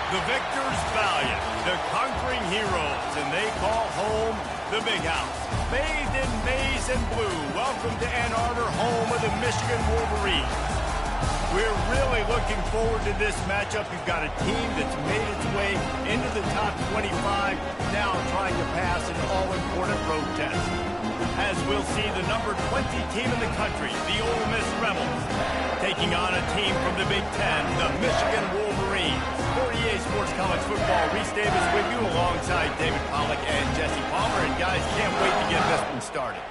The victors valiant, the conquering heroes, and they call home the Big House. Bathed in maize and blue, welcome to Ann Arbor, home of the Michigan Wolverines. We're really looking forward to this matchup. You've got a team that's made its way into the top 25, now trying to pass an all-important road test. As we'll see the number 20 team in the country, the Ole Miss Rebels, taking on a team from the Big Ten, the Michigan Wolverines. For EA Sports College Football, Reese Davis with you alongside David Pollack and Jesse Palmer. And guys, can't wait to get this one started.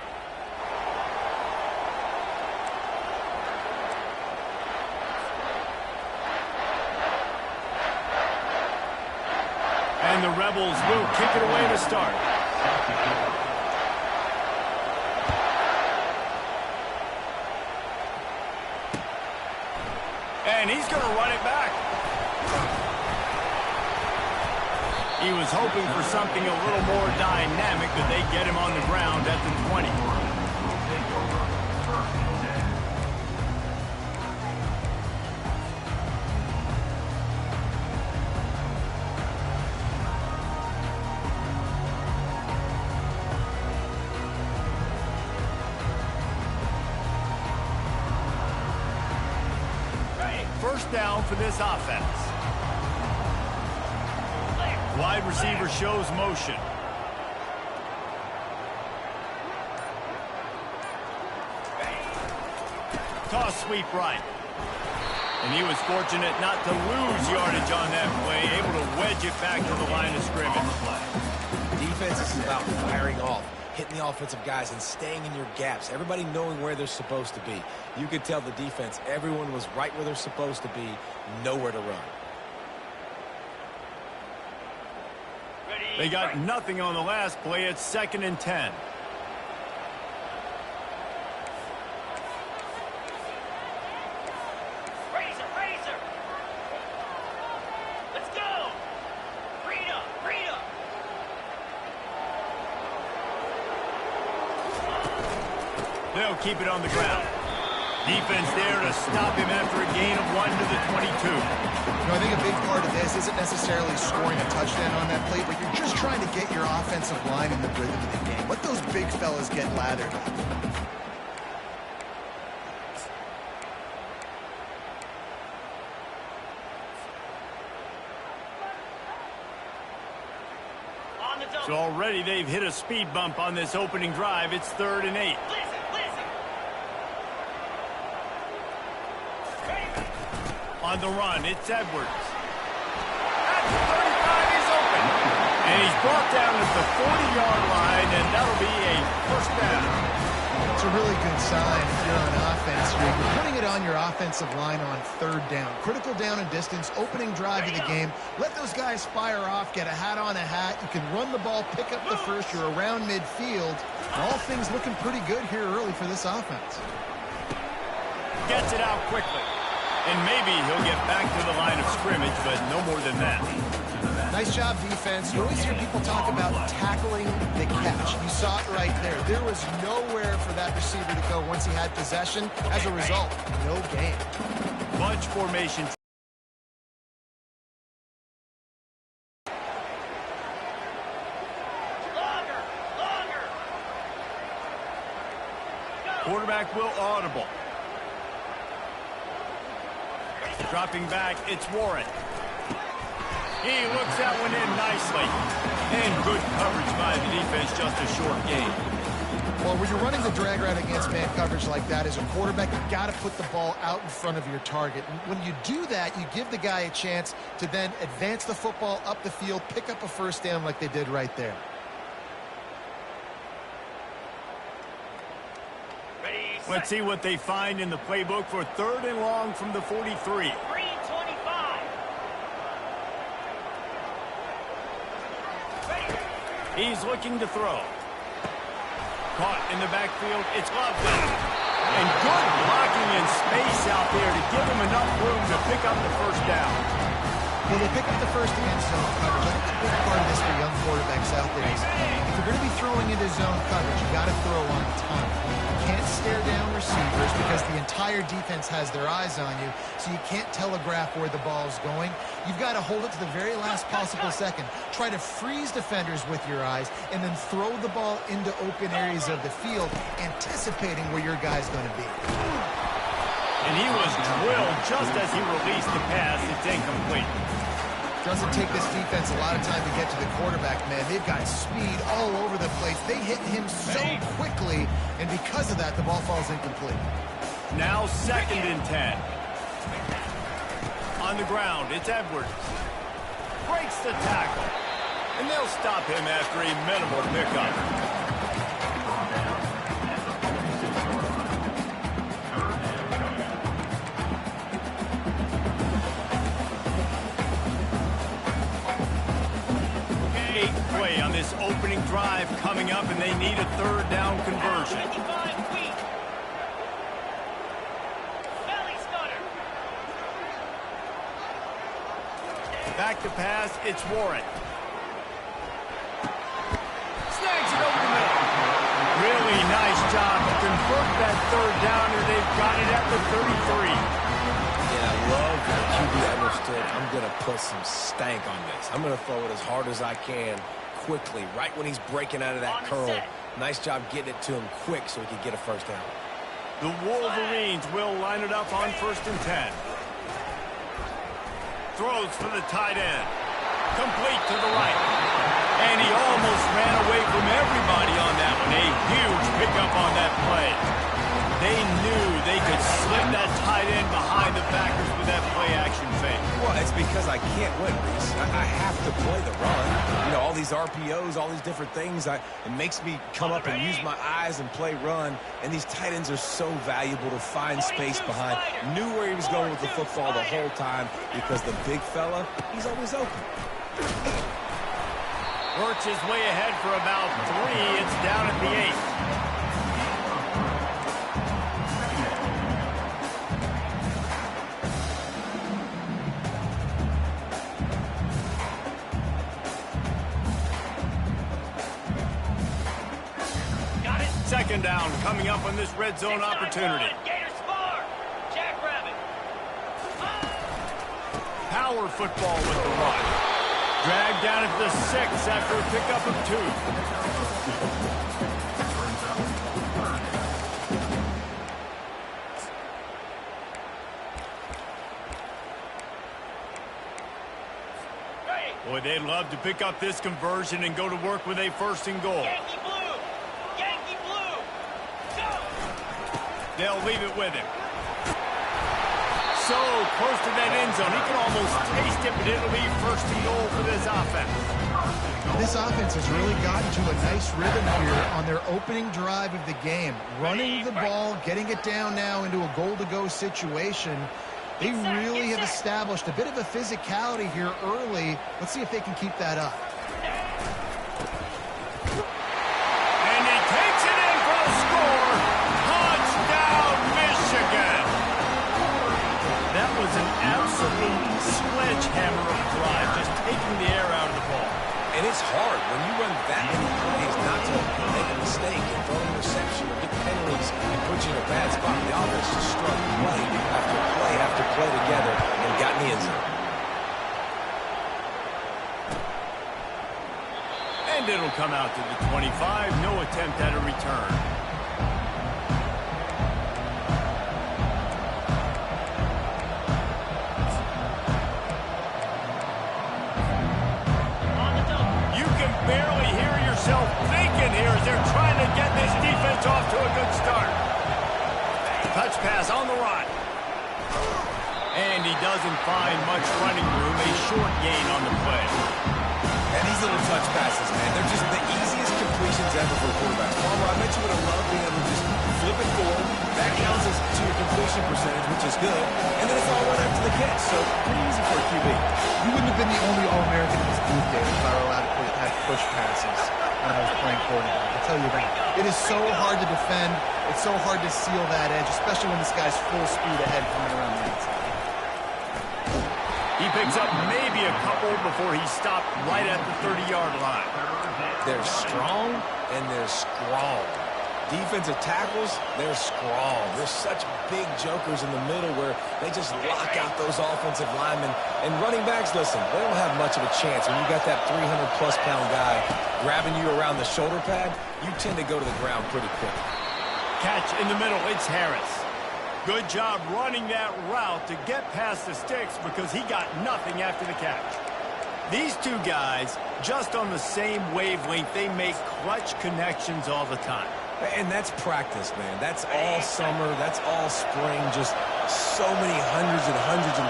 And the Rebels will kick it away to start. And he's going to run it back. He was hoping for something a little more dynamic, but they get him on the ground at the 20. First down for this offense. Wide receiver shows motion. Toss sweep right. And he was fortunate not to lose yardage on that play, able to wedge it back to the line of scrimmage. Defense is about firing off, hitting the offensive guys and staying in your gaps. Everybody knowing where they're supposed to be. You could tell the defense, everyone was right where they're supposed to be, nowhere to run. They got nothing on the last play. It's 2nd and 10. Razor. Let's go. Freedom. They'll keep it on the ground. Defense there to stop him after a gain of 1 to the 22. I think a big part of this isn't necessarily scoring a touchdown on that play, but you're just trying to get your offensive line in the rhythm of the game. Let those big fellas get lathered. So already they've hit a speed bump on this opening drive. It's 3rd and 8. On the run, it's Edwards. At the 35, he's open. And he's brought down at the 40-yard line, and that'll be a first down. It's a really good sign if you're on offense. You're putting it on your offensive line on 3rd down. Critical down and distance, opening drive of the game. Let those guys fire off, get a hat on a hat. You can run the ball, pick up the first. You're around midfield. All things looking pretty good here early for this offense. Gets it out quickly. And maybe he'll get back to the line of scrimmage, but no more than that. Nice job, defense. You always hear people talk about tackling the catch. You saw it right there. There was nowhere for that receiver to go once he had possession. As a result, no gain. Bunch formation. Quarterback will audible. Dropping back, it's Warren. He looks that one in nicely. And good coverage by the defense, just a short gain. Well, when you're running the drag route against man coverage like that, as a quarterback, you've got to put the ball out in front of your target. And when you do that, you give the guy a chance to then advance the football up the field, pick up a first down like they did right there. Let's see what they find in the playbook for 3rd and long from the 43. 3:25. He's looking to throw. Caught in the backfield. It's Loveland. And good blocking in space out there to give him enough room to pick up the first down. Well, they pick up the first against zone coverage. I think a big part of this for young quarterbacks out there is if you're going to be throwing into zone coverage, you got to throw on time. You can't stare down receivers because the entire defense has their eyes on you, so you can't telegraph where the ball's going. You've got to hold it to the very last possible second. Try to freeze defenders with your eyes and then throw the ball into open areas of the field, anticipating where your guy's going to be. And he was drilled just as he released the pass. It's incomplete. Doesn't take this defense a lot of time to get to the quarterback, man. They've got speed all over the place. They hit him so quickly, and because of that, the ball falls incomplete. Now 2nd and 10. On the ground, it's Edwards. Breaks the tackle. And they'll stop him after a minimal pickup. Play on this opening drive coming up, and they need a 3rd down conversion. Back to pass, it's Warren. Snags it over the middle. Really nice job to convert that 3rd down, and they've got it at the 33. And I love that QB understood I'm going to put some stank on this. I'm going to throw it as hard as I can quickly, right when he's breaking out of that curl. Nice job getting it to him quick so he could get a 1st down. The Wolverines will line it up on 1st and 10. Throws for the tight end. Complete to the right. And he almost ran away from everybody on that one. A huge pickup on that play. They knew they could slip that tight end behind the backers with that play-action fake. Well, it's because I can't win, Reese. I have to play the run. You know, all these RPOs, all these different things, it makes me come up and use my eyes and play run. And these tight ends are so valuable to find space behind. Knew where he was going with the football the whole time because the big fella, he's always open. Works his way ahead for about 3. It's down at the 8. Second down coming up on this red zone opportunity. Power football with the run. Dragged down at the 6 after a pickup of 2. Boy, they'd love to pick up this conversion and go to work with a 1st and goal. They'll leave it with him. So close to that end zone. He can almost taste it, but it'll be 1st and goal for this offense. This offense has really gotten to a nice rhythm here on their opening drive of the game. Running the ball, getting it down now into a goal-to-go situation. They really have established a bit of a physicality here early. Let's see if they can keep that up. And he takes it in for the score. Touchdown, Michigan. That was an absolute sledgehammer of a drive, just taking the air out of the ball. And it's hard when you run that many plays not to make a mistake and throw an interception or get penalties and put you in a bad spot. The offense just strung play after play together and got in the end zone. And it'll come out to the 25. No attempt at a return. Barely hear yourself thinking here as they're trying to get this defense off to a good start. Touch pass on the run. And he doesn't find much running room. A short gain on the play. And these little touch passes, man, they're just the easiest completions ever for quarterbacks. Palmer, I bet you would have loved being able to just flip it forward. That counts as to your completion percentage, which is good. And then it's all right after the catch. So pretty easy for a QB. You wouldn't have been the only All-American in this booth, David, if I were allowed to have push passes when I was playing quarterback. I'll tell you that. It is so hard to defend. It's so hard to seal that edge, especially when this guy's full speed ahead coming around the outside. He picks up maybe a a couple before he stopped right at the 30-yard line. They're strong and they're strong. Defensive tackles, they're strong. They're such big jokers in the middle where they just lock out those offensive linemen. And running backs, listen, they don't have much of a chance. When you got that 300-plus pound guy grabbing you around the shoulder pad, you tend to go to the ground pretty quick. Catch in the middle, it's Harris. Good job running that route to get past the sticks because he got nothing after the catch. These two guys, just on the same wavelength, they make clutch connections all the time. And that's practice, man. That's all summer. That's all spring. Just so many hundreds and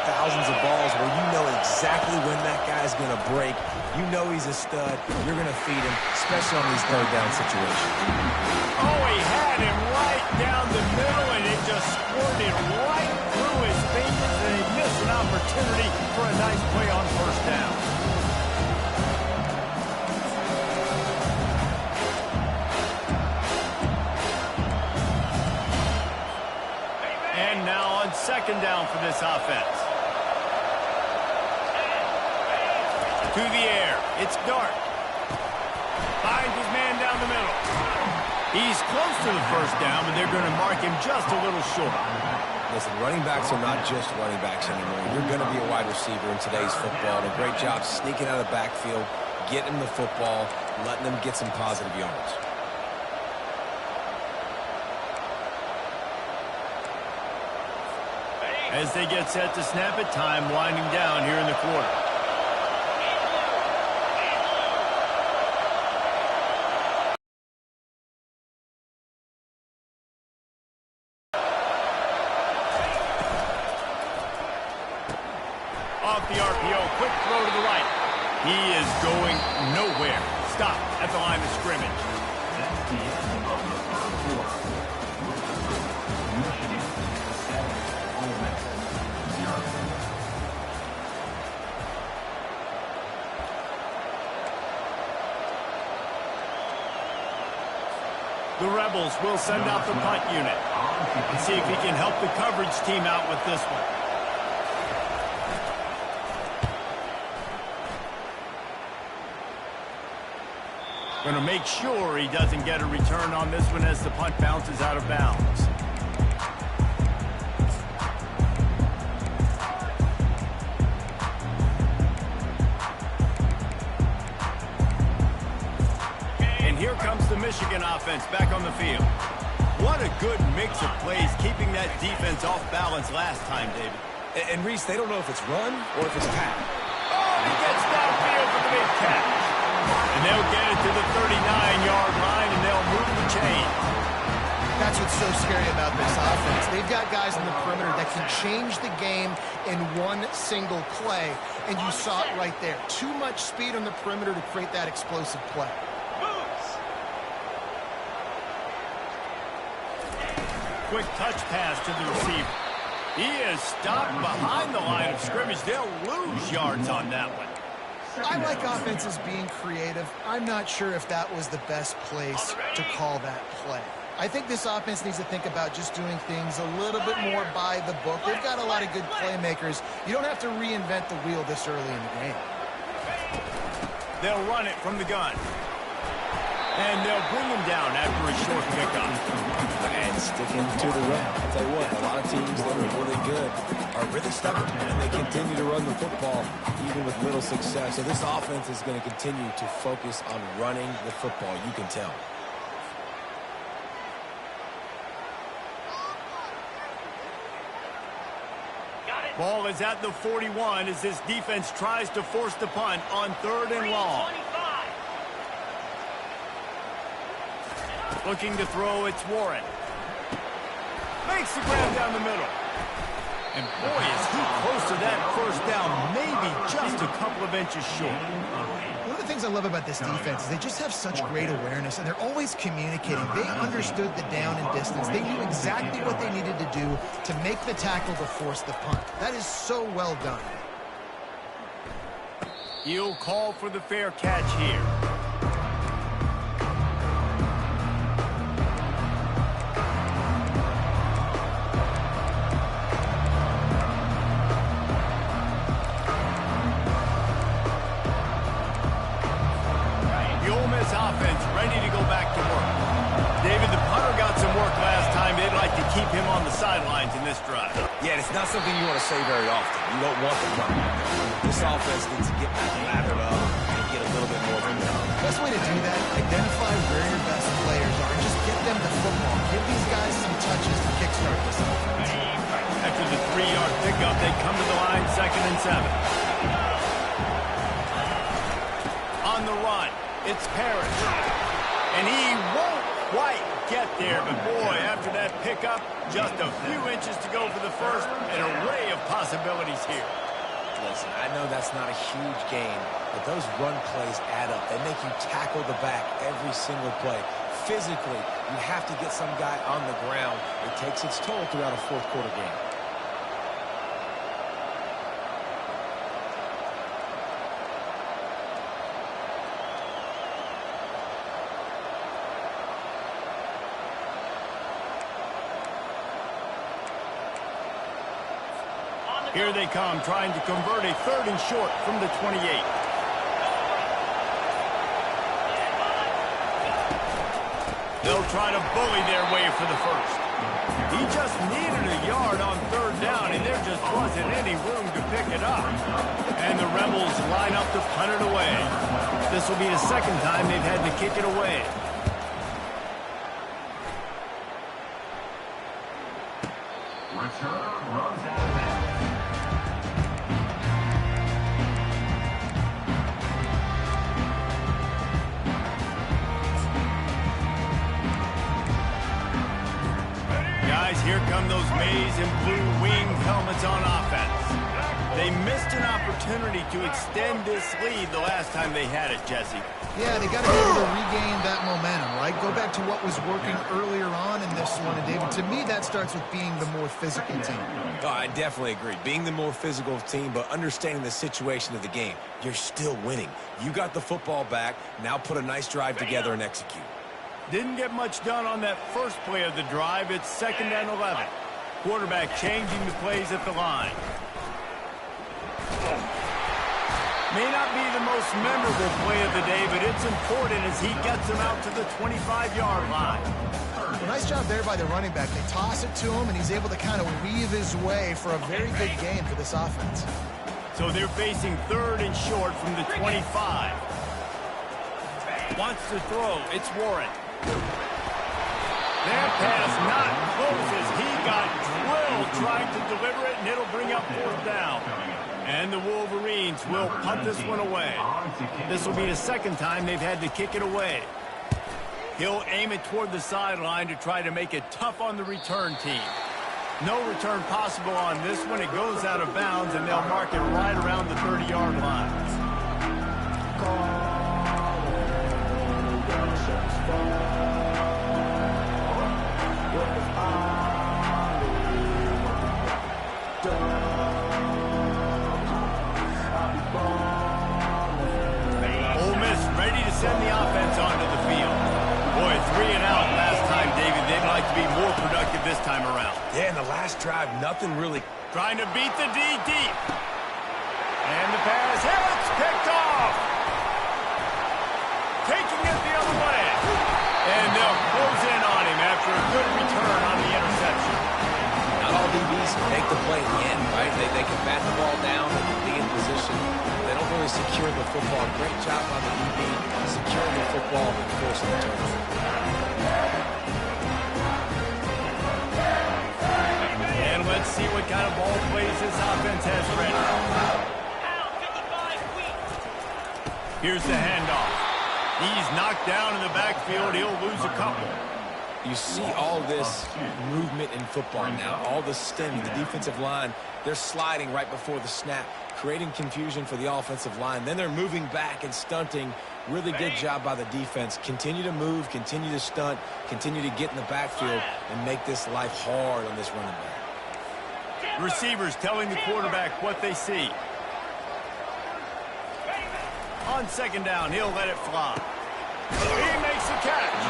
thousands of balls where you know exactly when that guy's going to break. You know he's a stud. You're going to feed him, especially on these third down situations. Oh, he had him right down the middle, and it just squirted right through his fingers, and he missed an opportunity for a nice play on first down. And now on second down for this offense. To the air. It's Dart. Finds his man down the middle. He's close to the first down, but they're going to mark him just a little short. Listen, running backs are not just running backs anymore. You're going to be a wide receiver in today's football. And a great job sneaking out of the backfield, getting the football, letting them get some positive yards. As they get set to snap it, time winding down here in the quarter. Off the RPO, quick throw to the right. He is going nowhere. Stop at the line of scrimmage. The Rebels will send out the punt unit. Let's see if he can help the coverage team out with this one. Going to make sure he doesn't get a return on this one as the punt bounces out of bounds. Here comes the Michigan offense back on the field. What a good mix of plays, keeping that defense off balance last time, David. And Reese, they don't know if it's run or if it's pass. Oh, he gets downfield for the big catch. And they'll get it to the 39-yard line, and they'll move the chain. That's what's so scary about this offense. They've got guys on the perimeter that can change the game in one single play, and you saw it right there. Too much speed on the perimeter to create that explosive play. Quick touch pass to the receiver. He is stopped behind the line of scrimmage. They'll lose yards on that one. I like offenses being creative. I'm not sure if that was the best place to call that play. I think this offense needs to think about just doing things a little bit more by the book. They've got a lot of good playmakers. You don't have to reinvent the wheel this early in the game. They'll run it from the gun. And they'll bring him down after a short pickup. And sticking to the run. I'll tell you what, a lot of teams that are really good are really stubborn, and they continue to run the football even with little success. So this offense is going to continue to focus on running the football. You can tell. Ball is at the 41 as this defense tries to force the punt on 3rd and long. Looking to throw, it's Warren. Makes the grab down the middle. And boy, is he close to that first down, maybe just a couple of inches short. One of the things I love about this defense is they just have such great awareness, and they're always communicating. They understood the down and distance. They knew exactly what they needed to do to make the tackle to force the punt. That is so well done. He'll call for the fair catch here. something you want to say very often. You don't want the run. This offense needs to get lathered up and get a little bit more momentum. Best way to do that, identify where your best players are and just get them the football. Give these guys some touches to kickstart this offense. After the 3-yard pickup, they come to the line, 2nd and 7. On the run, it's Parrish. And he won't quite get there, but boy, after that pickup, just a few inches to go for the first. An array of possibilities here. Listen, I know that's not a huge gain, but those run plays add up. They make you tackle the back every single play. Physically, you have to get some guy on the ground. It takes its toll throughout a fourth-quarter game. Here they come, trying to convert a 3rd and short from the 28. They'll try to bully their way for the first. He just needed a yard on 3rd down, and there just wasn't any room to pick it up. And the Rebels line up to punt it away. This will be the 2nd time they've had to kick it away. Return runs out of bounds. Guys, here come those maize and blue winged helmets on offense. They missed an opportunity to extend this lead the last time they had it, Jesse. Yeah, they got to be able to regain that momentum, right? Go back to what was working earlier on in this one. And, David, to me, that starts with being the more physical team. Oh, I definitely agree. Being the more physical team, but understanding the situation of the game. You're still winning. You got the football back. Now put a nice drive together and execute. Didn't get much done on that first play of the drive. It's 2nd and 11. Quarterback changing the plays at the line. May not be the most memorable play of the day, but it's important as he gets him out to the 25-yard line. Well, nice job there by the running back. They toss it to him, and he's able to kind of weave his way for a very good gain for this offense. So they're facing 3rd and short from the 25. Wants to throw. It's Warren. That pass not close as he got drilled trying to deliver it, and it'll bring up 4th down. And the Wolverines will punt this one away. This will be the 2nd time they've had to kick it away. He'll aim it toward the sideline to try to make it tough on the return team. No return possible on this one. It goes out of bounds, and they'll mark it right around the 30-yard line. Send the offense onto the field. Boy, 3 and out last time, David. They'd like to be more productive this time around. Yeah, in the last drive, nothing really. Trying to beat the D deep. And the pass, it's picked off. Taking it the other way. And they'll close in on him after a good return on the interception. Not all DBs make the play in the end, right? They can bat the ball down, they can be in position. They don't really secure the football. Great job by the DB securing the football and forcing the turnover. And let's see what kind of ball plays this offense has ready. Here's the handoff. He's knocked down in the backfield. He'll lose a couple. You see all this movement in football now, all the stems, the defensive line, they're sliding right before the snap, creating confusion for the offensive line. Then they're moving back and stunting. Really good job by the defense. Continue to move, continue to stunt, continue to get in the backfield and make this life hard on this running back. Receivers telling the quarterback what they see. On 2nd down, he'll let it fly. He makes the catch.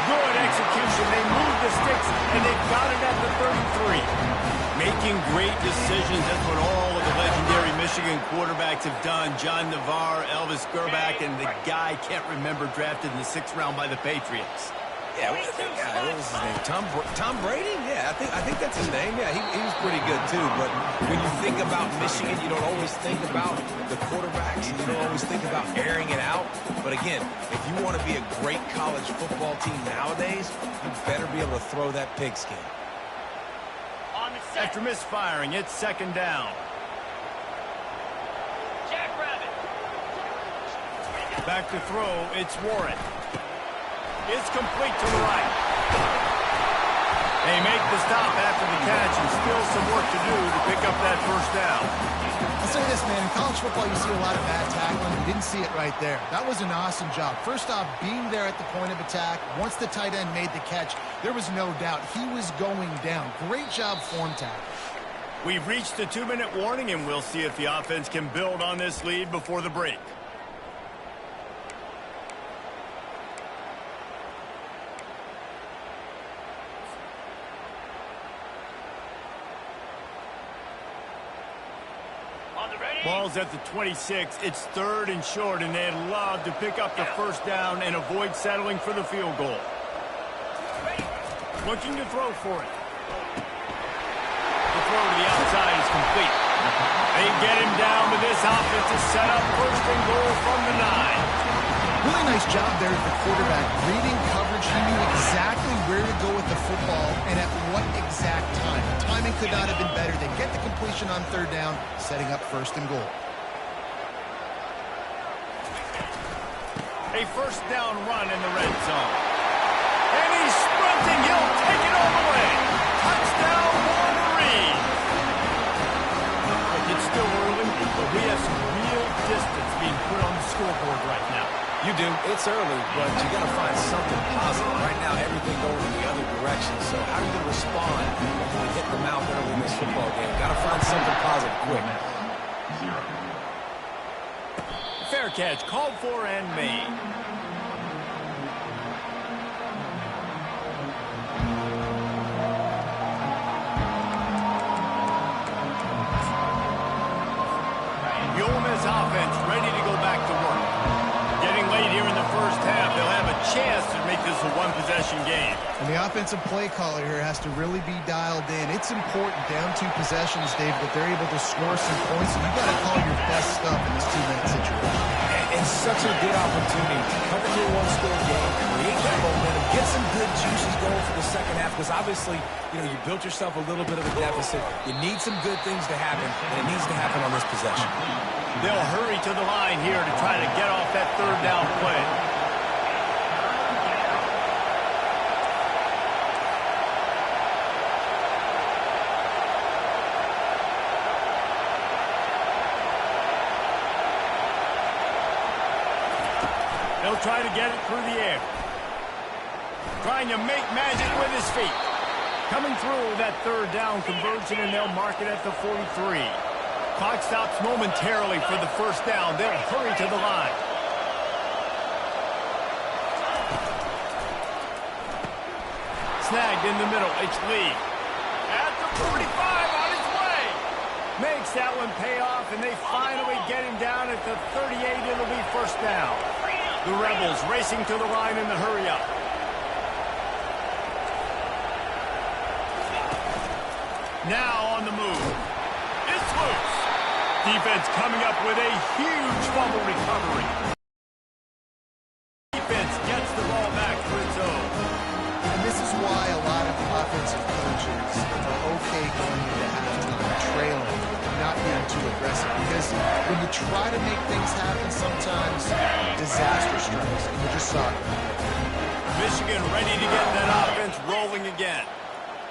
Good execution. They move the sticks, and they've got it at the 33. Making great decisions. That's what all of the legendary Michigan quarterbacks have done. John Navarre, Elvis Gerbach, and the guy, can't remember, drafted in the 6th round by the Patriots. Yeah, that guy, what was his name? Tom Brady? Yeah, I think that's his name. Yeah, he was pretty good too. But when you think about Michigan, you don't always think about the quarterbacks, and you don't always think about airing it out. But again, if you want to be a great college football team nowadays, you better be able to throw that pigskin. After misfiring, it's second down. Jackrabbit. Back to throw, it's Warren. It's complete to the right. They make the stop after the catch and still some work to do to pick up that first down. I'll say this, man. In college football, you see a lot of bad tackling. You didn't see it right there. That was an awesome job. First off, being there at the point of attack. Once the tight end made the catch, there was no doubt he was going down. Great job form tackle. We've reached the 2-minute warning, and we'll see if the offense can build on this lead before the break. Ball's at the 26. It's third and short, and they'd love to pick up the first down and avoid settling for the field goal. Looking to throw for it. The throw to the outside is complete. They get him down to this offense to set up first and goal from the 9. Really nice job there at the quarterback. Reading coverage, he knew exactly where to go with the football and at what exact time. Timing could not have been better. They get the completion on third down, setting up first and goal. A first down run in the red zone. And he's sprinting. He'll take it all the way. Touchdown, Wolverine. Look, it's still early, but we have some real distance being put on the scoreboard right now. You do. It's early, but you got to find something positive. Right now, everything going in the other direction. So how are you going to respond when we hit the mouth early in this football game? Got to find something positive quick. Fair catch, called for and made. The Ole Miss offense ready to go back to work. Getting late here in the first half, they'll have a chance to make this a one-possession game. And the offensive play caller here has to really be dialed in. It's important, down 2 possessions, Dave, that they're able to score some points, and you've got to call your best stuff in this 2-minute situation. And such a good opportunity to come into a one-score game, create that momentum, get some good juices going for the second half, because obviously, you know, you built yourself a little bit of a deficit. You need some good things to happen, and it needs to happen on this possession. They'll hurry to the line here to try to get off that third down play. They'll try to get it through the air. Trying to make magic with his feet. Coming through that third down conversion, and they'll mark it at the 43. Clock stops momentarily for the first down. They'll hurry to the line. Snagged in the middle. It's Lee. At the 45 on his way. Makes that one pay off, and they finally get him down at the 38. It'll be first down. The Rebels racing to the line in the hurry-up. Now on the move. It's loose. Defense coming up with a huge fumble recovery. Defense gets the ball back for its own. And this is why a lot of offensive coaches are okay going into halftime, trailing, not being too aggressive. Because when you try to make things happen, sometimes disaster strikes. And you just saw it. Michigan ready to get that offense rolling again.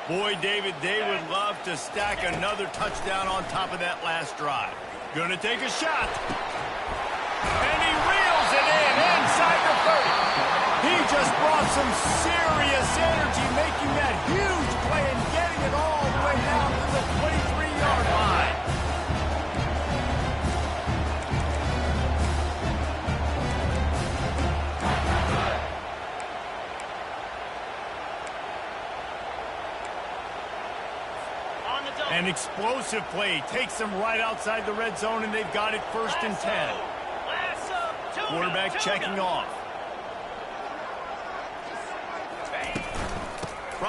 Boy, David, they would love to stack another touchdown on top of that last drive. Gonna take a shot. And he reels it in inside the 30. He just brought some serious energy, making that huge play and getting it all the way down to the 23-yard line. An explosive play takes them right outside the red zone, and they've got it first and 10. Quarterback checking off.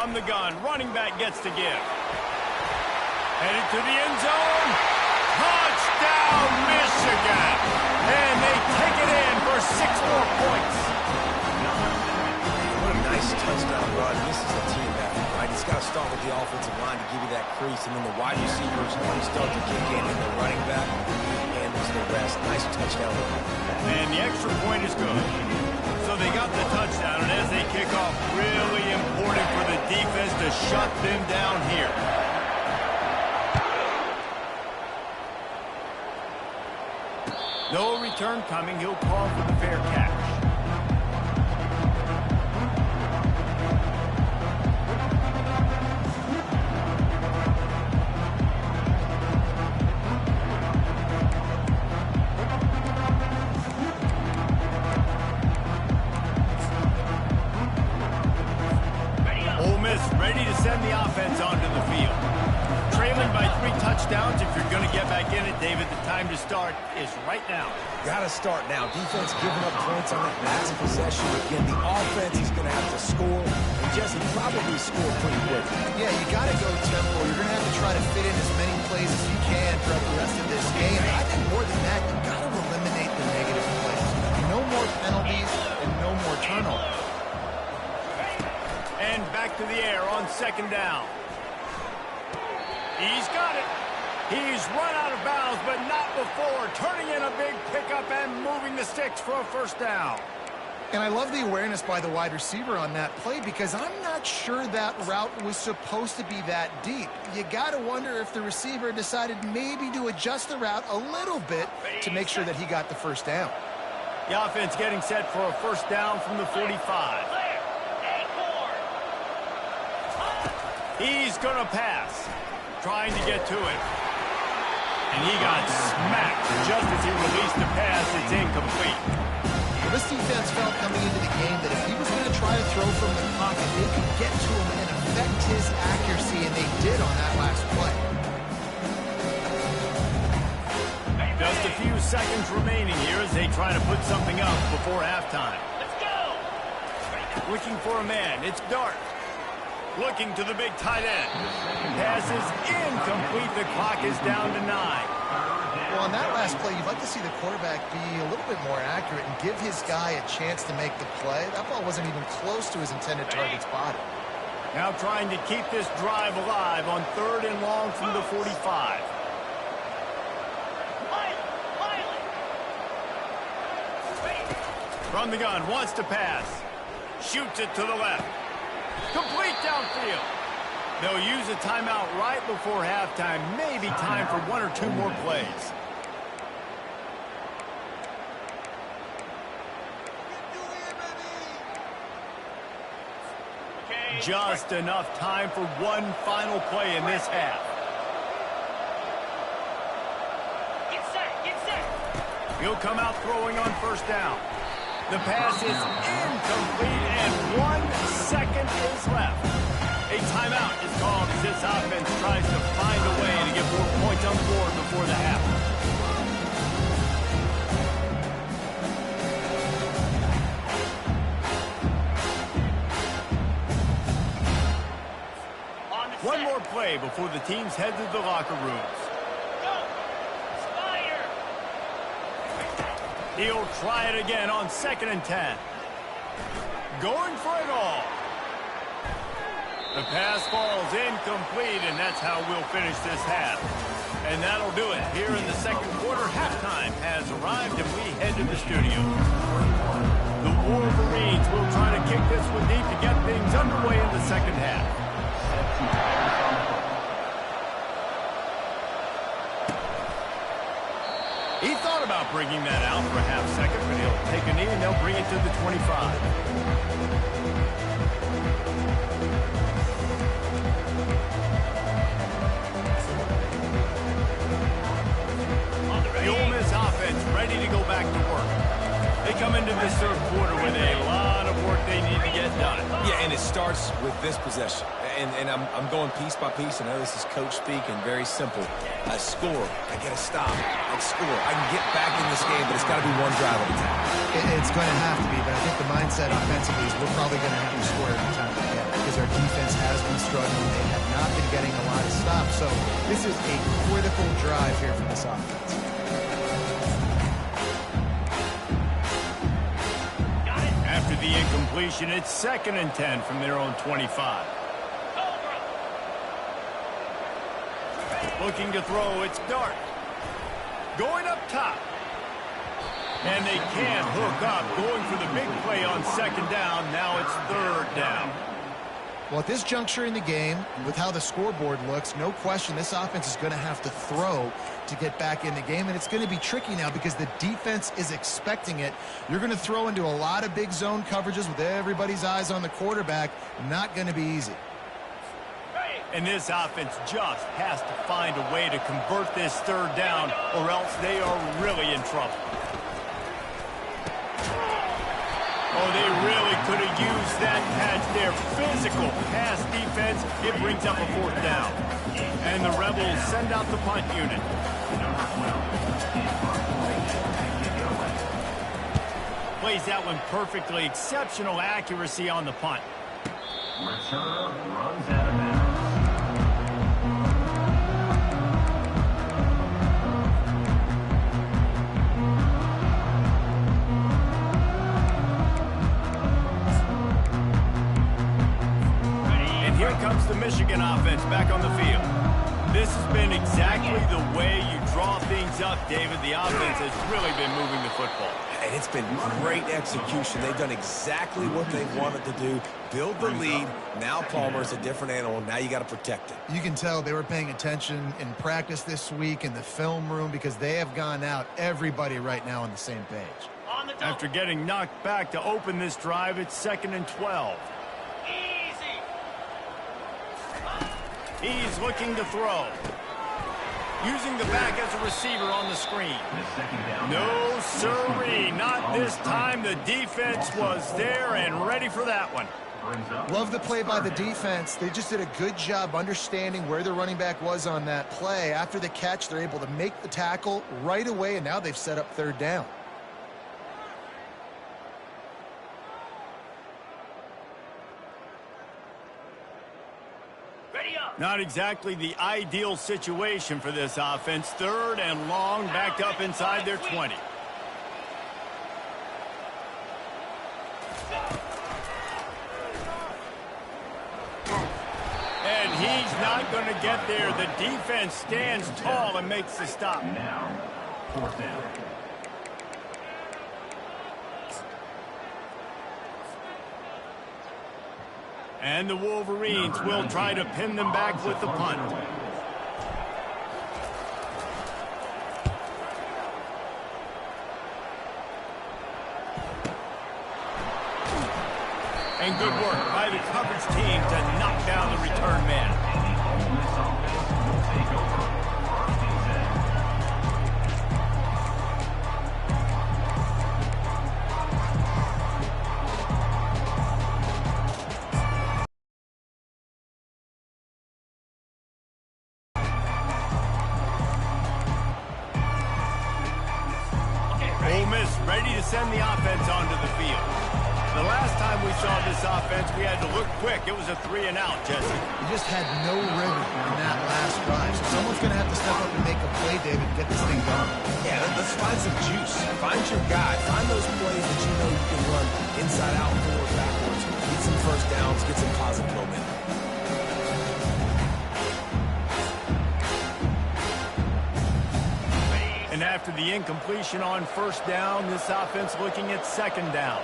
From the gun, running back gets to give. Headed to the end zone. Touchdown, Michigan! And they take it in for 6 more points. What a nice touchdown run. This is a team effort, right? It's got to start with the offensive line to give you that crease, and then the wide receivers start to kick in, and the running back handles the rest. Nice touchdown run. And the extra point is good. So they got the touchdown, and as they kick off, really important for the defense to shut them down here. No return coming. He'll call for the fair catch. Ole Miss ready to send the offense onto the field. Trailing by 3 touchdowns. If you're going to get back in it, David, the time to start is right now. Got to start now. Defense giving up points on that last possession. Again, the offense is going to have to score. And Jesse probably score pretty quick. Yeah, you got to go tempo. You're going to have to try to fit in as many plays as you can throughout the rest of this game. And I think more than that, you got to eliminate the negative plays. No more penalties and no more turnovers. And back to the air on 2nd down. He's got it. He's run out of bounds, but not before. Turning in a big pickup and moving the sticks for a 1st down. And I love the awareness by the wide receiver on that play because I'm not sure that route was supposed to be that deep. You got to wonder if the receiver decided maybe to adjust the route a little bit to make sure that he got the 1st down. The offense getting set for a 1st down from the 45. He's going to pass. Trying to get to it. And he got smacked just as he released the pass. It's incomplete. Well, this defense felt coming into the game that if he was going to try to throw from the pocket, they could get to him and affect his accuracy, and they did on that last play. Just a few seconds remaining here as they try to put something up before halftime. Let's go! Looking for a man. It's Dart. Looking to the big tight end. Pass is incomplete. The clock is down to 9. Well, on that last play, you'd like to see the quarterback be a little bit more accurate and give his guy a chance to make the play. That ball wasn't even close to his intended target's body. Now trying to keep this drive alive on 3rd and long from the 45. From the gun, wants to pass. Shoots it to the left. Complete downfield. They'll use a timeout right before halftime. Maybe time for 1 or 2 more plays. Just enough time for 1 final play in this half. Get set, get set. He'll come out throwing on 1st down. The pass is incomplete, and 1 second is left. A timeout is called as this offense tries to find a way to get more points on the board before the half. One more play before the teams head to the locker rooms. He'll try it again on 2nd and 10. Going for it all. The pass falls incomplete, and that's how we'll finish this half. And that'll do it. Here in the 2nd quarter, halftime has arrived, and we head to the studio. The Wolverines will try to kick this one deep to get things underway in the 2nd half. He thought about bringing that out for a half second, but he'll take a knee and they'll bring it to the 25. The Ole Miss offense ready to go back to work. They come into this 3rd quarter with a lot of work they need to get done. Yeah, and it starts with this possession. And I'm going piece by piece. I know this is coach speak and very simple. I score. I get a stop. I score. I can get back in this game, but it's got to be 1 drive at a time. It's going to have to be, but I think the mindset offensively is we're probably going to have to score every time we get. Because because our defense has been struggling. They have not been getting a lot of stops. So this is a critical drive here for this offense. After the incompletion, it's 2nd and 10 from their own 25. Looking to throw, it's Dart. Going up top. And they can't hook up. Going for the big play on 2nd down. Now it's 3rd down. Well, at this juncture in the game, with how the scoreboard looks, no question this offense is going to have to throw to get back in the game, and it's going to be tricky now because the defense is expecting it. You're going to throw into a lot of big zone coverages with everybody's eyes on the quarterback. Not going to be easy. And this offense just has to find a way to convert this 3rd down, or else they are really in trouble. Oh, they really could have used that catch there. Physical pass defense. It brings up a 4th down. And the Rebels send out the punt unit. Plays that one perfectly. Exceptional accuracy on the punt. Return runs out of bounds. Here comes the Michigan offense back on the field. This has been exactly the way you draw things up, David. The offense has really been moving the football. And it's been great execution. They've done exactly what they wanted to do. Build the lead. Now Palmer's a different animal. Now you got to protect it. You can tell they were paying attention in practice this week in the film room because they have gone out, everybody right now on the same page. After getting knocked back to open this drive, it's 2nd and 12. He's looking to throw. Using the back as a receiver on the screen. No, sirree, not this time. The defense was there and ready for that one. Love the play by the defense. They just did a good job understanding where the running back was on that play. After the catch, they're able to make the tackle right away, and now they've set up 3rd down. Not exactly the ideal situation for this offense. 3rd and long, backed up inside their 20. And he's not going to get there. The defense stands tall and makes the stop. Now, 4th down. And the Wolverines will try to pin them back with the punt. And good work by the coverage team to knock down the return man. Ole Miss ready to send the offense onto the field. The last time we saw this offense, we had to look quick. It was a 3-and-out, Jesse. You just had no rhythm in that last drive. So someone's going to have to step up and make a play, David, and get this thing going. Yeah, let's find some juice. Find your guy. Find those plays that you know you can run inside out, forward, backwards. Get some 1st downs. Get some positive momentum. And after the incompletion on 1st down, this offense looking at 2nd down.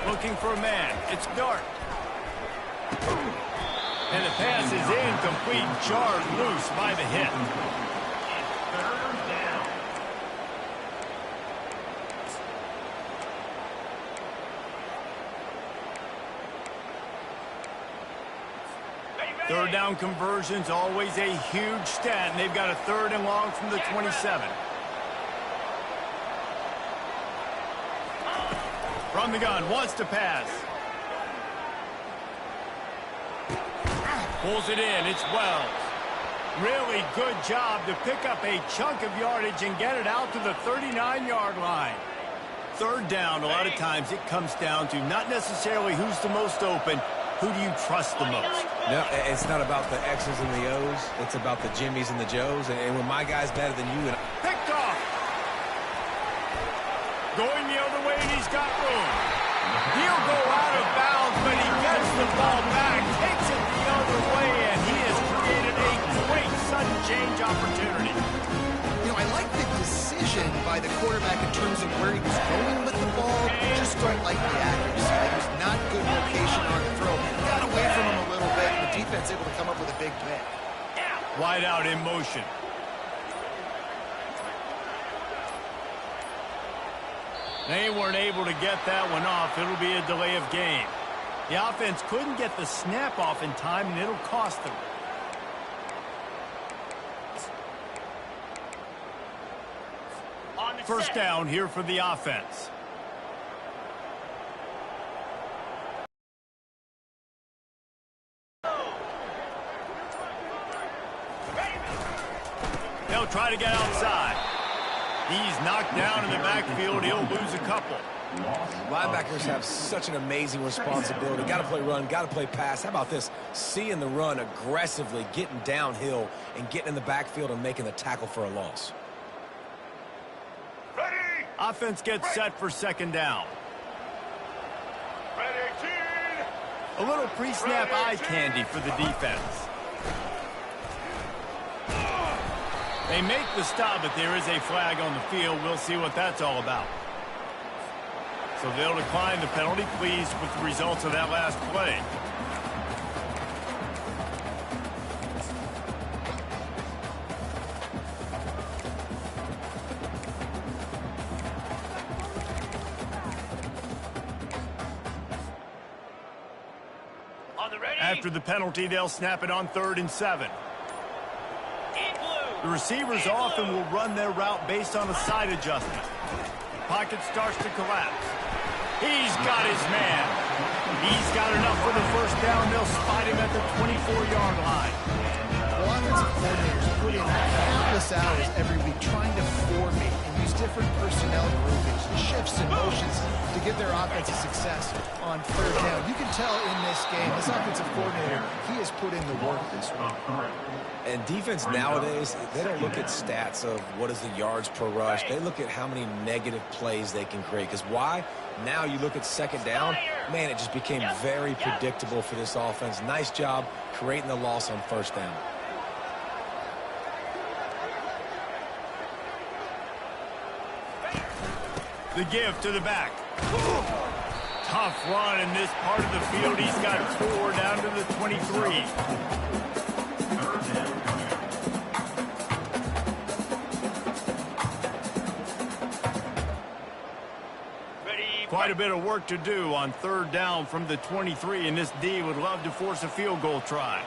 Looking for a man. It's Dart. And the pass is incomplete, jarred loose by the hit. 3rd down. 3rd down conversions, always a huge stat, and they've got a 3rd and long from the 27. From the gun, wants to pass. Pulls it in, it's Wells. Really good job to pick up a chunk of yardage and get it out to the 39-yard line. 3rd down, a lot of times it comes down to not necessarily who's the most open, who do you trust the most? No, it's not about the X's and the O's. It's about the Jimmies and the Joes. And when my guy's better than you, and Picked off. Going the other way, and he's got room. He'll go out of bounds, but he gets the ball back, takes it the other way, and he has created a great sudden change opportunity. You know, I like the decision by the quarterback in terms of where he was going with the ball. Just don't like the accuracy. It was not good location on the throw. Got away from him a little bit, and the defense able to come up with a big pick. Wide out in motion. They weren't able to get that one off. It'll be a delay of game. The offense couldn't get the snap off in time, and it'll cost them. First down here for the offense. They'll try to get outside. He's knocked down in the backfield. He'll lose a couple. linebackers have such an amazing responsibility. Got to play run, got to play pass. How about this? Seeing the run aggressively, getting downhill, and getting in the backfield and making the tackle for a loss. Offense gets set for second down. A little pre-snap eye candy for the defense. They make the stop, but there is a flag on the field. We'll see what that's all about. So they'll decline the penalty, pleased with the results of that last play. After the penalty, they'll snap it on 3rd and 7. The receivers often will run their route based on a side adjustment. Pocket starts to collapse. He's got his man. He's got enough for the first down. They'll spot him at the 24-yard line. Well, offensive coordinators put in countless hours every week trying to formate and use different personnel groupings, shifts and motions to give their offense a success on 3rd down. You can tell in this game, this offensive coordinator, he has put in the work this week. And defense nowadays, they don't look at stats of what is the yards per rush. They look at how many negative plays they can create. Because why? Now you look at 2nd down, man, it just became very predictable for this offense. Nice job creating the loss on 1st down. The give to the back. Tough run in this part of the field. He's got 4 down to the 23. Quite a bit of work to do on 3rd down from the 23, and this D would love to force a field goal try.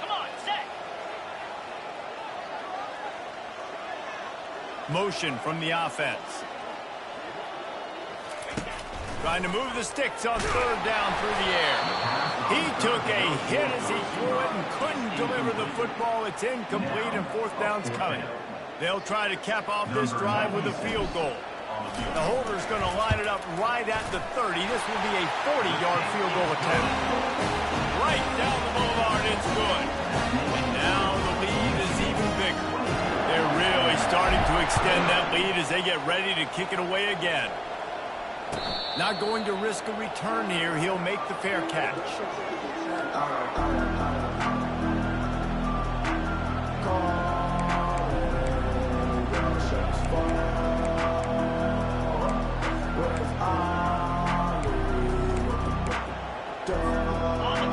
Come on, set. Motion from the offense. Trying to move the sticks on 3rd down through the air. He took a hit as he threw it and couldn't deliver the football. It's incomplete, and 4th down's coming. They'll try to cap off this drive with a field goal. The holder's going to line it up right at the 30. This will be a 40-yard field goal attempt. Right down the boulevard, it's good. And now the lead is even bigger. They're really starting to extend that lead as they get ready to kick it away again. Not going to risk a return here. He'll make the fair catch.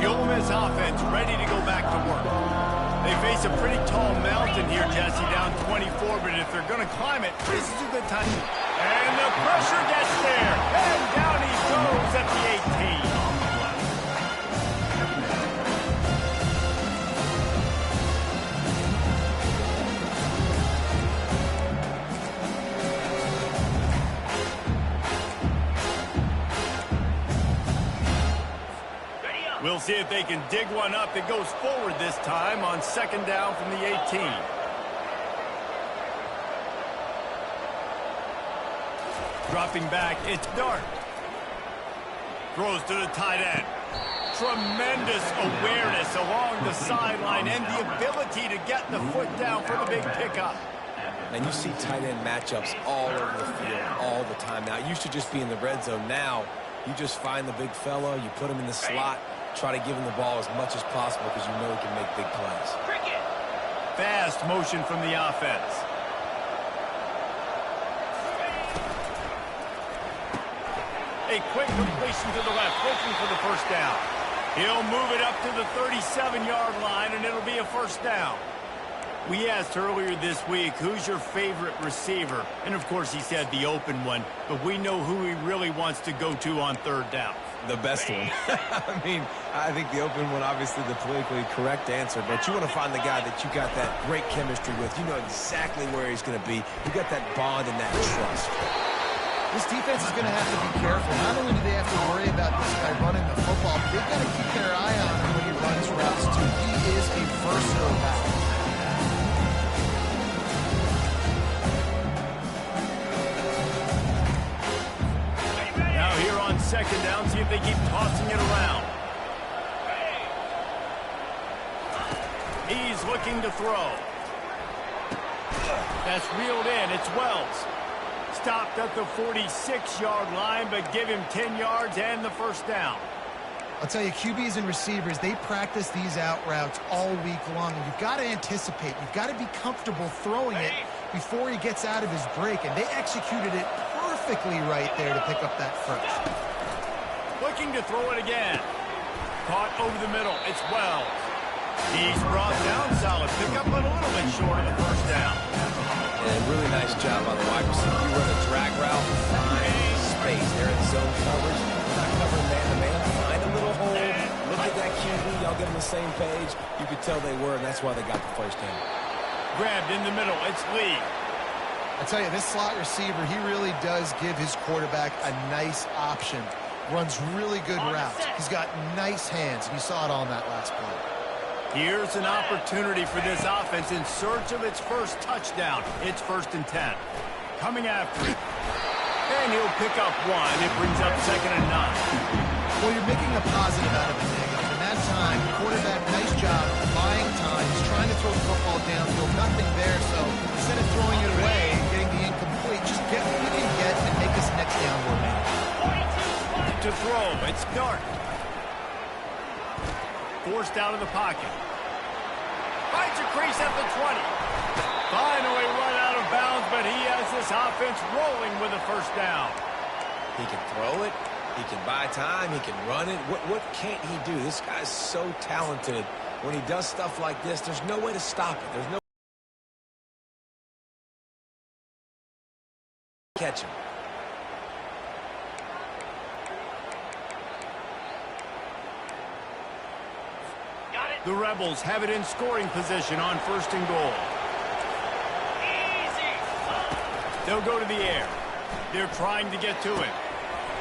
The Ole Miss offense ready to go back to work. They face a pretty tall mountain here, Jesse, down 24, but if they're going to climb it, this is a good time. And the pressure gets there, and down he goes at the 18. We'll see if they can dig one up. It goes forward this time on 2nd down from the 18. Dropping back, it's Dart. Throws to the tight end. Tremendous awareness along the sideline and the ability to get the foot down for the big pickup. And you see tight end matchups all over the field all the time. Now, it used to just be in the red zone. Now, you just find the big fella, you put him in the slot, try to give him the ball as much as possible because you know he can make big plays. Fast motion from the offense. A quick completion to the left, looking for the first down. He'll move it up to the 37-yard line, and it'll be a first down. We asked earlier this week, who's your favorite receiver? And, of course, he said the open one, but we know who he really wants to go to on third down. The best one. I mean, I think the open one, obviously the politically correct answer, but you want to find the guy that you got that great chemistry with. You know exactly where he's going to be. You got that bond and that trust. This defense is going to have to be careful. Not only do they have to worry about this guy running the football, but they've got to keep their eye on him when he runs routes, too. He is a versatile back. Now here on second down, see if they keep tossing it around. He's looking to throw. That's reeled in. It's Wells. Stopped at the 46-yard line, but give him 10 yards and the first down. I'll tell you, QBs and receivers, they practice these out routes all week long, and you've got to anticipate. You've got to be comfortable throwing it before he gets out of his break, and they executed it perfectly right there to pick up that first. Looking to throw it again. Caught over the middle. It's Wells. He's brought down solid. Pick up but a little bit short of the first down. And really nice job on the wide receiver. You run a drag route, find space. They're in zone coverage. They're not covering man-to-man. Find a little hole. Look at that QB. Y'all get on the same page. You could tell they were, and that's why they got the first down. Grabbed in the middle. It's Lee. I tell you, this slot receiver, he really does give his quarterback a nice option. Runs really good routes. He's got nice hands, and you saw it on that last play. Here's an opportunity for this offense in search of its first touchdown. It's 1st and 10. Coming after it. And he'll pick up one. It brings up 2nd and 9. Well, you're making a positive out of a negative. In that time, quarterback, nice job, buying time. He's trying to throw the football downfield. Nothing there, so instead of throwing it away and getting the incomplete, just get what you can get and make this next down more manageable. To throw, it's Dart. Forced out of the pocket. Finds a crease at the 20. Finally run out of bounds, but he has this offense rolling with a first down. He can throw it. He can buy time. He can run it. What can't he do? This guy's so talented. When he does stuff like this, there's no way to stop it. There's no catch him. The Rebels have it in scoring position on 1st and goal. Easy. They'll go to the air. They're trying to get to him.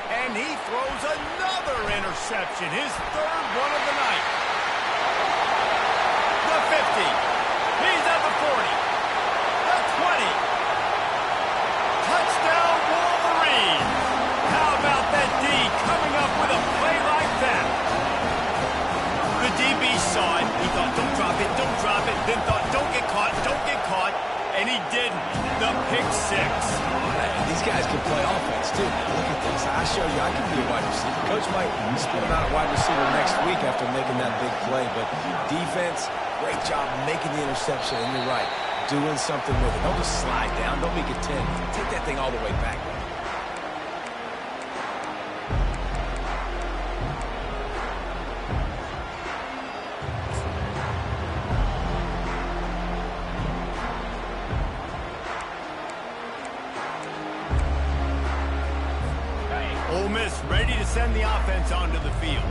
And he throws another interception, his 3rd one of the night. The 50. He's at the 40. The 20. Touchdown, Wolverine. How about that D coming up with a play like that? The DB saw it. He thought, don't drop it, then thought, don't get caught, and he didn't. The pick 6. These guys can play offense, too. Look at this. I show you I can be a wide receiver. Coach might spin him out at wide receiver next week after making that big play, but defense, great job making the interception, and you're right, doing something with it. Don't just slide down. Don't make it 10. Take that thing all the way back. Ole Miss ready to send the offense onto the field.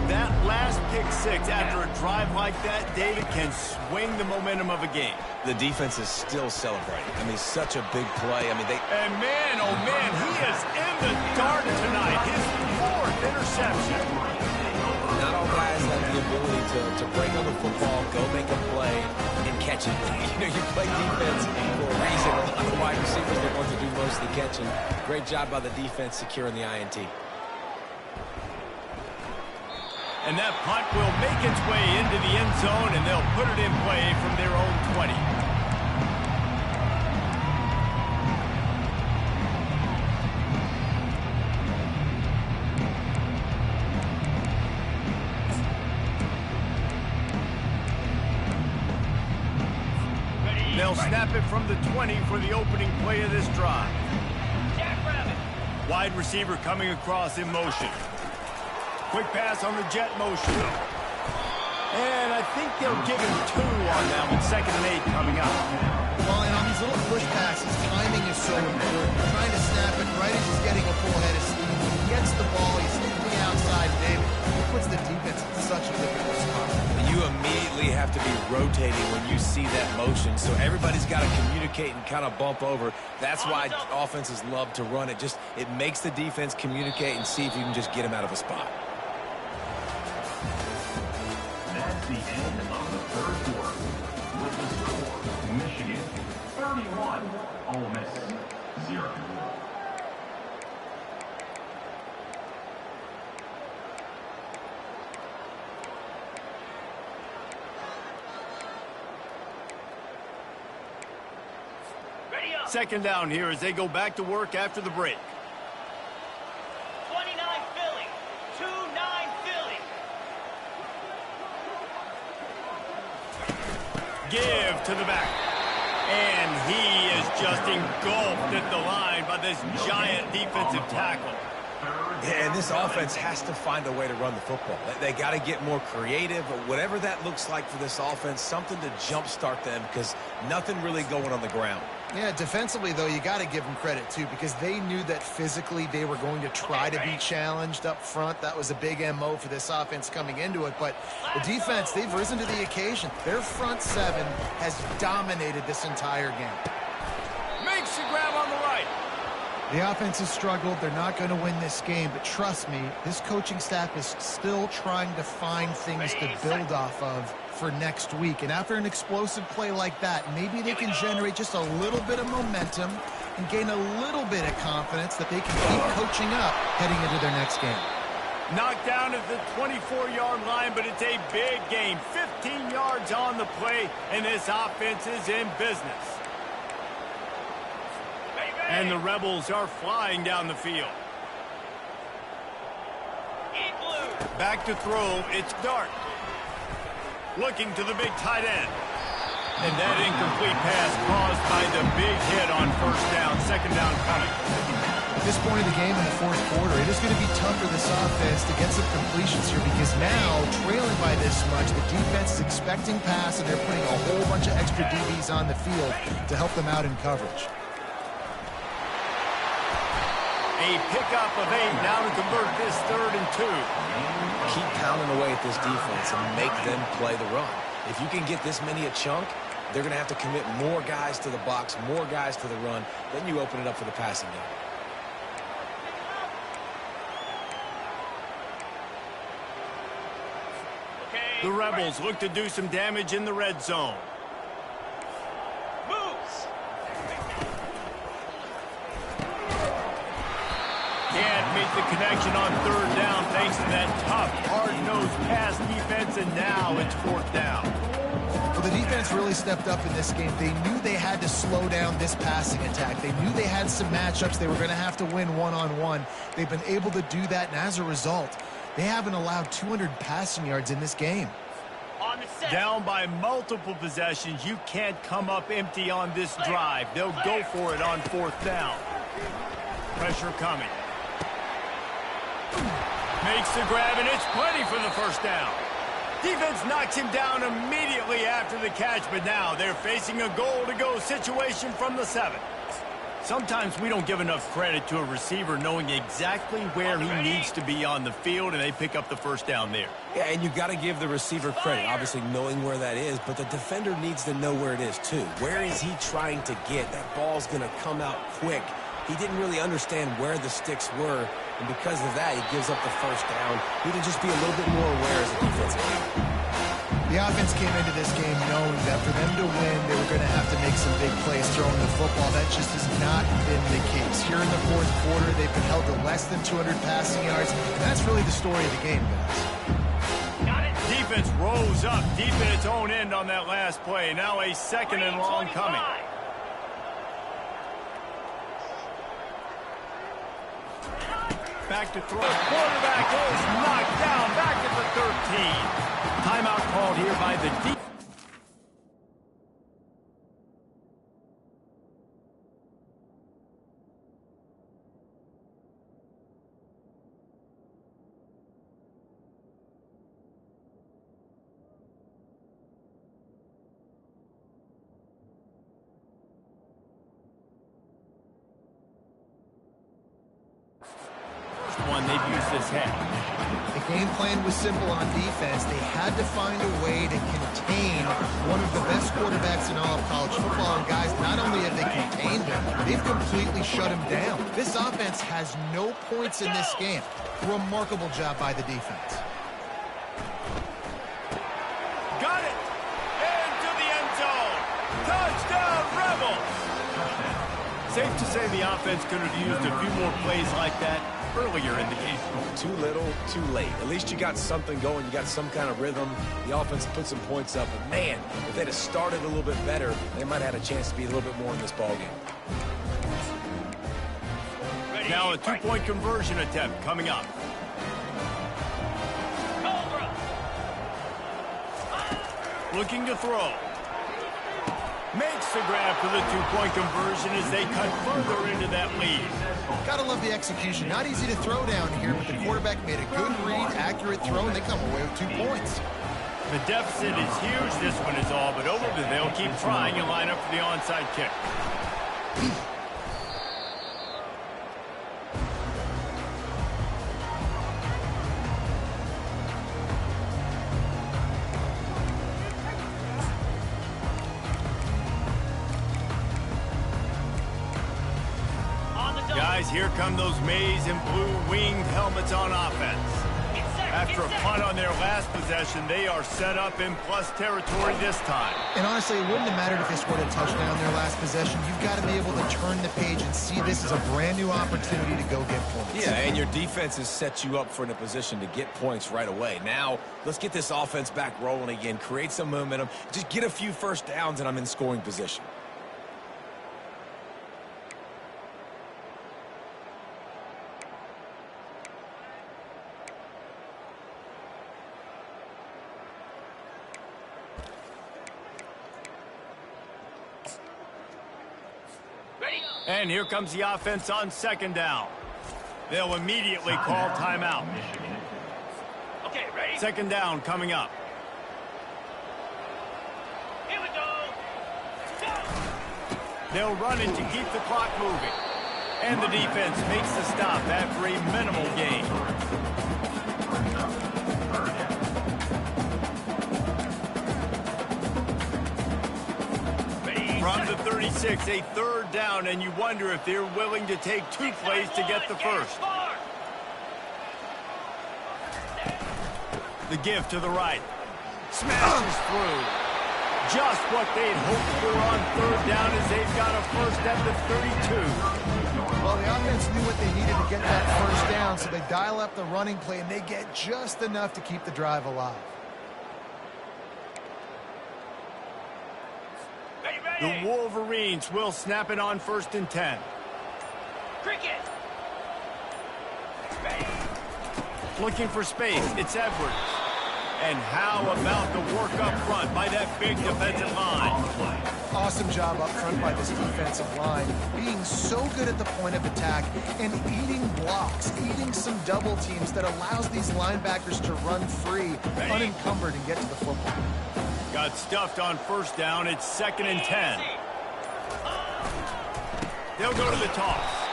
That last pick 6 after a drive like that, David, can swing the momentum of a game. The defense is still celebrating. I mean, such a big play. I mean, And man, oh man, he is in the dark tonight. His 4th interception. Not all guys have the ability to break on the football, go make a play, and catch it. You know, you play defense for a reason. A lot of wide receivers that want to do most of the catching. Great job by the defense securing the INT. And that punt will make its way into the end zone, and they'll put it in play from their own 20. They'll snap it from the 20 for the opening play of this drive. Jackrabbit. Wide receiver coming across in motion. Quick pass on the jet motion. And I think they'll give him 2 on that one. 2nd and 8 coming up. Well, and on these little push passes, timing is so important. Trying to snap it right as he's getting a full head of steam. He gets the ball, he's thinking outside, David. He puts the defense in such a difficult spot. You immediately have to be rotating when you see that motion, so everybody's got to communicate and kind of bump over. That's why offenses love to run it. It makes the defense communicate and see if you can just get him out of a spot. That's the end of the third quarter. With the score, Michigan 31, Ole Miss 0. Ready up. 2nd down here as they go back to work after the break. 29 Philly. 2-9 Philly. Give to the back. And he is just engulfed at the line by this giant defensive tackle. Yeah, and this offense has to find a way to run the football. They got to get more creative, or whatever that looks like for this offense, something to jumpstart them, because nothing really going on the ground. Yeah, defensively, though, you got to give them credit, too, because they knew that physically they were going to try to be challenged up front. That was a big MO for this offense coming into it. But the defense, they've risen to the occasion. Their front 7 has dominated this entire game. Makes the grab on the right. The offense has struggled. They're not going to win this game. But trust me, this coaching staff is still trying to find things to build off of for next week. And after an explosive play like that, maybe they can generate just a little bit of momentum and gain a little bit of confidence that they can keep coaching up heading into their next game. Knocked down at the 24-yard line, but it's a big gain. 15 yards on the play, and this offense is in business. And the Rebels are flying down the field. Back to throw, it's Dart. Looking to the big tight end. And that incomplete pass caused by the big hit on 1st down, 2nd down coming. At this point of the game in the 4th quarter, it is going to be tough for this offense to get some completions here, because now, trailing by this much, the defense is expecting pass, and they're putting a whole bunch of extra DBs on the field to help them out in coverage. A pickup of 8 now to convert this 3rd and 2. Keep pounding away at this defense and make them play the run. If you can get this many a chunk, they're going to have to commit more guys to the box, more guys to the run. Then you open it up for the passing game. The Rebels look to do some damage in the red zone. Can't make the connection on 3rd down thanks to that tough, hard-nosed pass defense, and now it's 4th down. Well, the defense really stepped up in this game. They knew they had to slow down this passing attack. They knew they had some matchups they were going to have to win one-on-one. They've been able to do that, and as a result, they haven't allowed 200 passing yards in this game. Down by multiple possessions, you can't come up empty on this drive. They'll go for it on 4th down. Pressure coming. Makes the grab, and it's plenty for the 1st down. Defense knocks him down immediately after the catch, but now they're facing a goal-to-go situation from the 7. Sometimes we don't give enough credit to a receiver knowing exactly where he needs to be on the field, and they pick up the 1st down there. Yeah, and you've got to give the receiver credit, obviously knowing where that is, but the defender needs to know where it is too. Where is he trying to get? That ball's going to come out quick. He didn't really understand where the sticks were, and because of that, he gives up the 1st down. He can just be a little bit more aware as a defensive player. The offense came into this game knowing that for them to win, they were going to have to make some big plays throwing the football. That just has not been the case. Here in the 4th quarter, they've been held to less than 200 passing yards, and that's really the story of the game, guys. defense rose up deep in its own end on that last play. Now a second and long coming. Back to throw. The quarterback is knocked down back at the 13. Timeout called here by the defense. They've used this head. The game plan was simple on defense. They had to find a way to contain one of the best quarterbacks in all of college football. And guys, not only have they contained him, they've completely shut him down. This offense has no points in this game. Remarkable job by the defense. Got it! Into the end zone! Touchdown, Rebels! Safe to say the offense could have used a few more plays like that earlier in the game. Too little, too late. At least you got something going. You got some kind of rhythm. The offense put some points up. But, man, if they'd have started a little bit better, they might have had a chance to be a little bit more in this ballgame. Now a two-point conversion attempt coming up. Looking to throw. Makes the grab for the two-point conversion as they cut further into that lead. Gotta love the execution. Not easy to throw down here, but the quarterback made a good read, accurate throw, and they come away with 2 points. The deficit is huge. This one is all but over, but they'll keep trying and line up for the onside kick. Guys, here come those maize and blue winged helmets on offense. After a punt on their last possession, they are set up in plus territory this time. And honestly, it wouldn't have mattered if they scored a touchdown in their last possession. You've got to be able to turn the page and see this as a brand new opportunity to go get points. Yeah, and your defense has set you up for in a position to get points right away. Now, let's get this offense back rolling again, create some momentum, just get a few first downs, and I'm in scoring position. And here comes the offense on second down. They'll immediately call timeout. Okay, ready? Second down coming up. Here we go. Go. They'll run it to keep the clock moving. And the defense makes the stop after a minimal gain. From the 36, a third down, and you wonder if they're willing to take 2 plays to get the first. The give to the right. Smashes through. Just what they'd hoped for on third down as they've got a first at the 32. Well, the offense knew what they needed to get that first down, so they dial up the running play, and they get just enough to keep the drive alive. The Wolverines will snap it on 1st and 10. Cricket. Looking for space. It's Edwards. And how about the work up front by that big defensive line? Awesome job up front by this defensive line, being so good at the point of attack and eating blocks, eating some double teams that allows these linebackers to run free, unencumbered, and get to the football. Got stuffed on 1st down. It's 2nd and 10. They'll go to the toss.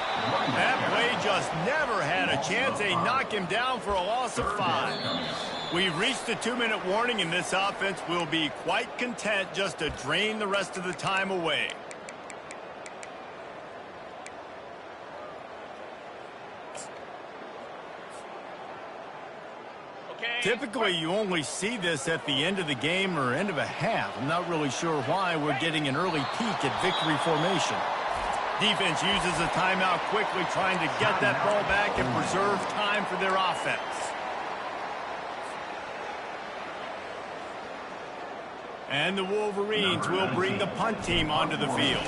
That play just never had a chance. They knock him down for a loss of 5. We've reached the 2-minute warning, and this offense will be quite content just to drain the rest of the time away. Typically, you only see this at the end of the game or end of a half. I'm not really sure why we're getting an early peek at victory formation. Defense uses a timeout quickly, trying to get that ball back and preserve time for their offense. And the Wolverines will bring the punt team onto the field.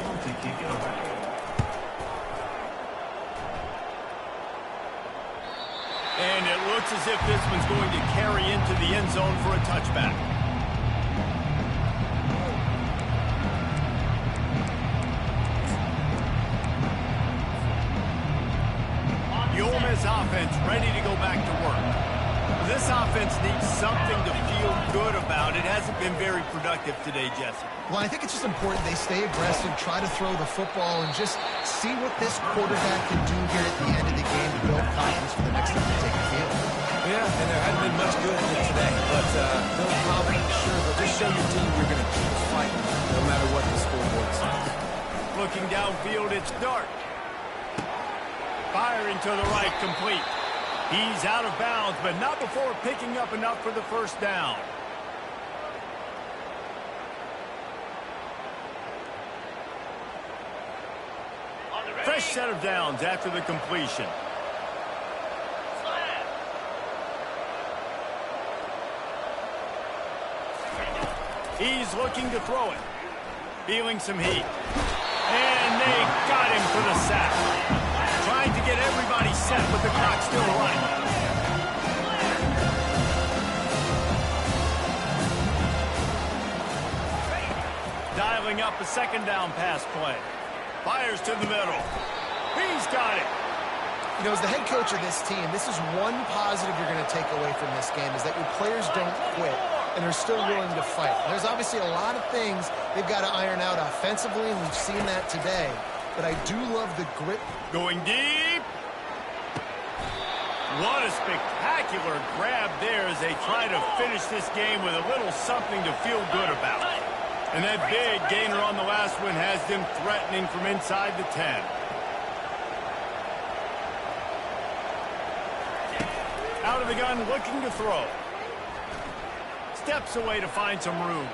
And it looks as if this one's going to carry into the end zone for a touchback. The Ole Miss offense ready to go back to work. This offense needs something to feel good about. It hasn't been very productive today, Jesse. Well, I think it's just important they stay aggressive, try to throw the football, and just see what this quarterback can do here at the end of the game to build confidence for the next time they take the field. Yeah, and there hasn't been much good in it today, but build confidence, sure, but just show your team you're going to keep fighting no matter what the scoreboard says. Looking downfield, it's Dart. Firing to the right, complete. He's out of bounds, but not before picking up enough for the first down. Fresh set of downs after the completion. He's looking to throw it. Feeling some heat. And they got him for the sack. Trying to get everybody set, but the clock's still running. Dialing up a second down pass play. Fires to the middle. He's got it. You know, as the head coach of this team, this is one positive you're going to take away from this game, is that your players don't quit and are still willing to fight. There's obviously a lot of things they've got to iron out offensively, and we've seen that today. But I do love the grit. Going deep. What a spectacular grab there as they try to finish this game with a little something to feel good about. And that big gainer on the last one has them threatening from inside the 10. Out of the gun, looking to throw. Steps away to find some room.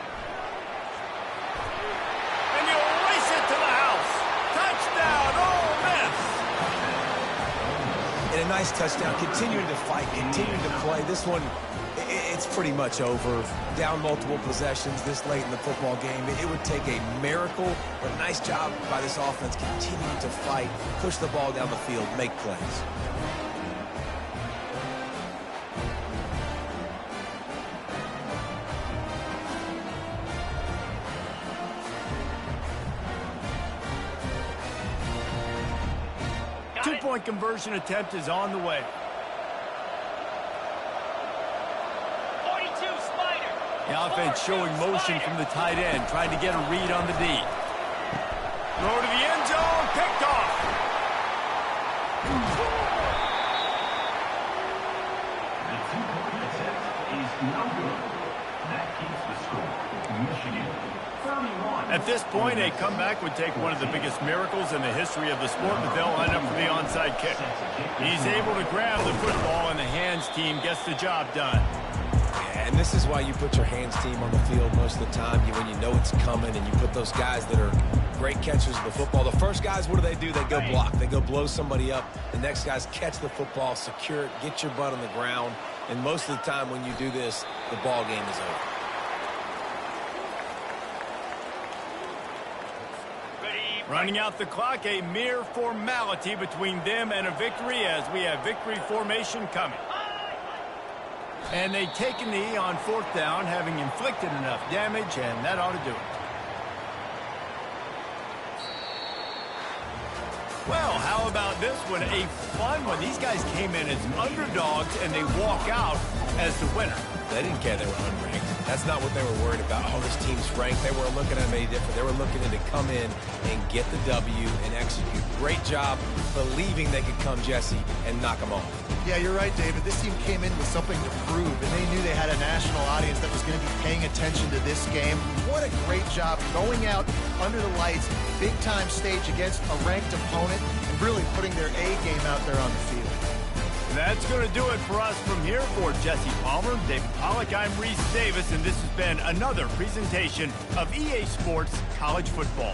And you race it to the house. Touchdown, Ole Miss! And a nice touchdown, continuing to fight, continuing to play. This one, it's pretty much over. Down multiple possessions this late in the football game. It would take a miracle, but a nice job by this offense continuing to fight, push the ball down the field, make plays. Two-point conversion attempt is on the way. 42, Spider. The offense showing motion from the tight end, trying to get a read on the D. Throw to the end zone, picked off. The two-point attempt is no good. That keeps the score. Michigan, 31. At this point, a comeback would take one of the biggest miracles in the history of the sport, but they'll line up for the onside kick. He's able to grab the football, and the hands team gets the job done. And this is why you put your hands team on the field most of the time, when you know it's coming, and you put those guys that are great catchers of the football. The first guys, what do? They go block. They go blow somebody up. The next guys catch the football, secure it, get your butt on the ground. And most of the time when you do this, the ball game is over. Running out the clock, a mere formality between them and a victory as we have victory formation coming. And they take a knee on fourth down, having inflicted enough damage, and that ought to do it. Well, how about this one? A fun one. These guys came in as underdogs, and they walk out as the winner. They didn't care they were unranked. That's not what they were worried about. Oh, this team's ranked. They weren't looking at them any different. They were looking to come in and get the W and execute. Great job believing they could come, Jesse, and knock them off. Yeah, you're right, David. This team came in with something to prove, and they knew they had a national audience that was going to be paying attention to this game. What a great job going out under the lights, big-time stage against a ranked opponent, and really putting their A game out there on the field. That's going to do it for us from here. For Jesse Palmer, David Pollack, I'm Reese Davis, and this has been another presentation of EA Sports College Football.